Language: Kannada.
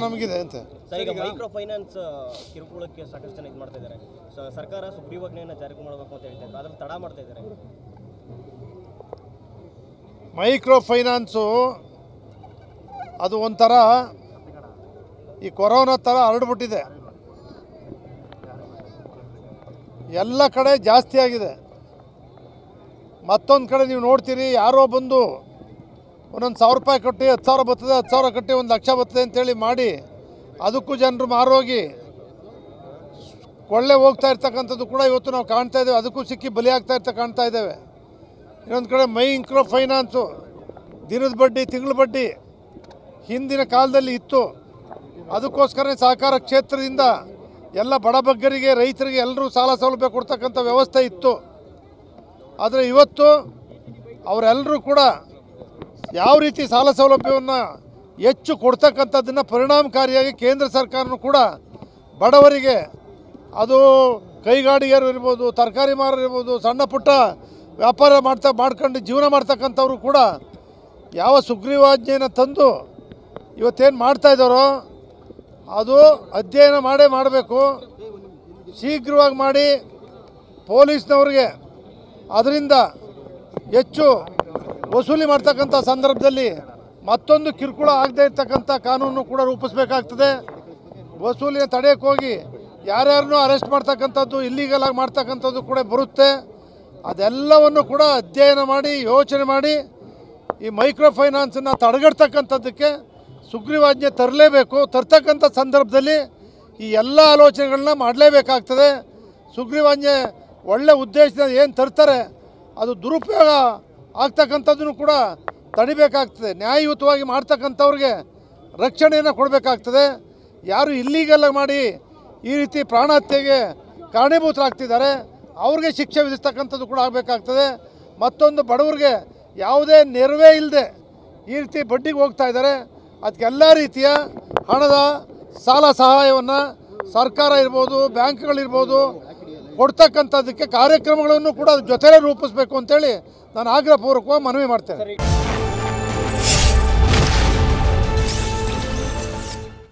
ನಮಗಿದೆ ಅಂತ ಸರ್, ಈಗ ಮೈಕ್ರೋ ಫೈನಾನ್ಸ್ ಕಿರುಕುಳಕ್ಕೆ ಸಾಕಷ್ಟು ಜನ ಇದು ಮಾಡ್ತಾ ಇದ್ದಾರೆ. ಸರ್ಕಾರ ಸುಗ್ರೀವಾಜ್ಞೆಯನ್ನು ಜಾರಿ ಮಾಡಬೇಕು ಅಂತ ಹೇಳ್ತಾ ಇದ್ದಾರೆ, ಅದನ್ನು ತಡ ಮಾಡ್ತಾ ಇದ್ದಾರೆ. ಮೈಕ್ರೋ ಫೈನಾನ್ಸು ಅದು ಒಂಥರ ಈ ಕೊರೋನಾ ಥರ ಹರಡ್ಬಿಟ್ಟಿದೆ, ಎಲ್ಲ ಕಡೆ ಜಾಸ್ತಿ ಆಗಿದೆ. ಮತ್ತೊಂದು ಕಡೆ ನೀವು ನೋಡ್ತೀರಿ, ಯಾರೋ ಬಂದು ಒಂದೊಂದು 1000 ರೂಪಾಯಿ ಕಟ್ಟಿ 10,000 ಬರ್ತದೆ, 10,000 ಕಟ್ಟಿ 1,00,000 ಬರ್ತದೆ ಅಂತೇಳಿ ಮಾಡಿ ಅದಕ್ಕೂ ಜನರು ಮಾರೋಗಿ ಕೊಳ್ಳೆ ಹೋಗ್ತಾ ಇರ್ತಕ್ಕಂಥದ್ದು ಕೂಡ ಇವತ್ತು ನಾವು ಕಾಣ್ತಾ ಇದ್ದೇವೆ. ಅದಕ್ಕೂ ಸಿಕ್ಕಿ ಬಲಿಯಾಗ್ತಾ ಕಾಣ್ತಾ ಇದ್ದೇವೆ. ಇನ್ನೊಂದು ಕಡೆ ಮೈಕ್ರೋ ಫೈನಾನ್ಸು ದಿನದ ಬಡ್ಡಿ, ತಿಂಗಳ ಬಡ್ಡಿ ಹಿಂದಿನ ಕಾಲದಲ್ಲಿ ಇತ್ತು. ಅದಕ್ಕೋಸ್ಕರ ಸಹಕಾರ ಕ್ಷೇತ್ರದಿಂದ ಎಲ್ಲ ಬಡಬಗ್ಗರಿಗೆ, ರೈತರಿಗೆ ಎಲ್ಲರೂ ಸಾಲ ಸೌಲಭ್ಯ ಕೊಡ್ತಕ್ಕಂಥ ವ್ಯವಸ್ಥೆ ಇತ್ತು. ಆದರೆ ಇವತ್ತು ಅವರೆಲ್ಲರೂ ಕೂಡ ಯಾವ ರೀತಿ ಸಾಲ ಸೌಲಭ್ಯವನ್ನು ಹೆಚ್ಚು ಕೊಡ್ತಕ್ಕಂಥದ್ದನ್ನು ಪರಿಣಾಮಕಾರಿಯಾಗಿ ಕೇಂದ್ರ ಸರ್ಕಾರನೂ ಕೂಡ ಬಡವರಿಗೆ, ಅದು ಕೈಗಾಡಿಗೆರು ಇರ್ಬೋದು, ತರಕಾರಿ ಮಾರರು ಇರ್ಬೋದು, ಸಣ್ಣ ಪುಟ್ಟ ವ್ಯಾಪಾರ ಮಾಡ್ಕೊಂಡು ಜೀವನ ಮಾಡ್ತಕ್ಕಂಥವ್ರು ಕೂಡ ಯಾವ ಸುಗ್ರೀವಾಜ್ಞೆಯನ್ನು ತಂದು ಇವತ್ತೇನು ಮಾಡ್ತಾಯಿದ್ದಾರೋ ಅದು ಅಧ್ಯಯನ ಮಾಡಬೇಕು. ಶೀಘ್ರವಾಗಿ ಮಾಡಿ ಪೊಲೀಸ್ನವ್ರಿಗೆ ಅದರಿಂದ ಹೆಚ್ಚು ವಸೂಲಿ ಮಾಡ್ತಕ್ಕಂಥ ಸಂದರ್ಭದಲ್ಲಿ ಮತ್ತೊಂದು ಕಿರುಕುಳ ಆಗದೇ ಇರ್ತಕ್ಕಂಥ ಕಾನೂನು ಕೂಡ ರೂಪಿಸಬೇಕಾಗ್ತದೆ. ವಸೂಲಿನ ತಡೆಯೋಕ್ಕೆ ಹೋಗಿ ಯಾರ್ಯಾರನ್ನೂ ಅರೆಸ್ಟ್ ಮಾಡ್ತಕ್ಕಂಥದ್ದು, ಇಲ್ಲೀಗಲ್ ಆಗಿ ಮಾಡ್ತಕ್ಕಂಥದ್ದು ಕೂಡ ಬರುತ್ತೆ. ಅದೆಲ್ಲವನ್ನು ಕೂಡ ಅಧ್ಯಯನ ಮಾಡಿ, ಯೋಚನೆ ಮಾಡಿ ಈ ಮೈಕ್ರೋ ಫೈನಾನ್ಸನ್ನು ತಡೆಗಟ್ಟತಕ್ಕಂಥದ್ದಕ್ಕೆ ಸುಗ್ರೀವಾಜ್ಞೆ ತರಲೇಬೇಕು. ತರ್ತಕ್ಕಂಥ ಸಂದರ್ಭದಲ್ಲಿ ಈ ಎಲ್ಲ ಆಲೋಚನೆಗಳನ್ನ ಮಾಡಲೇಬೇಕಾಗ್ತದೆ. ಸುಗ್ರೀವಾಜ್ಞೆ ಒಳ್ಳೆ ಉದ್ದೇಶದಿಂದ ಏನು ತರ್ತಾರೆ ಅದು ದುರುಪಯೋಗ ಆಗ್ತಕ್ಕಂಥದ್ದನ್ನು ಕೂಡ ತಡಿಬೇಕಾಗ್ತದೆ. ನ್ಯಾಯಯುತವಾಗಿ ಮಾಡ್ತಕ್ಕಂಥವ್ರಿಗೆ ರಕ್ಷಣೆಯನ್ನು ಕೊಡಬೇಕಾಗ್ತದೆ. ಯಾರು ಇಲ್ಲೀಗಲ್ ಮಾಡಿ ಈ ರೀತಿ ಪ್ರಾಣಹತ್ಯೆಗೆ ಕಾರಣೀಭೂತರಾಗ್ತಿದ್ದಾರೆ ಅವ್ರಿಗೆ ಶಿಕ್ಷೆ ವಿಧಿಸ್ತಕ್ಕಂಥದ್ದು ಕೂಡ ಆಗಬೇಕಾಗ್ತದೆ. ಮತ್ತೊಂದು, ಬಡವರಿಗೆ ಯಾವುದೇ ನೆರವೇ ಇಲ್ಲದೆ ಈ ರೀತಿ ಬಡ್ಡಿಗೆ ಹೋಗ್ತಾ ಇದ್ದಾರೆ, ಅದಕ್ಕೆಲ್ಲ ರೀತಿಯ ಹಣದ ಸಾಲ ಸಹಾಯವನ್ನು ಸರ್ಕಾರ ಇರ್ಬೋದು, ಬ್ಯಾಂಕ್ಗಳಿರ್ಬೋದು ಕೊಡ್ತಕ್ಕಂಥದ್ದಕ್ಕೆ ಕಾರ್ಯಕ್ರಮಗಳನ್ನು ಕೂಡ ಜೊತೆಲೇ ರೂಪಿಸಬೇಕು ಅಂತೇಳಿ ನಾನು ಆಗ್ರಹಪೂರ್ವಕವಾಗಿ ಮನವಿ ಮಾಡ್ತೇನೆ.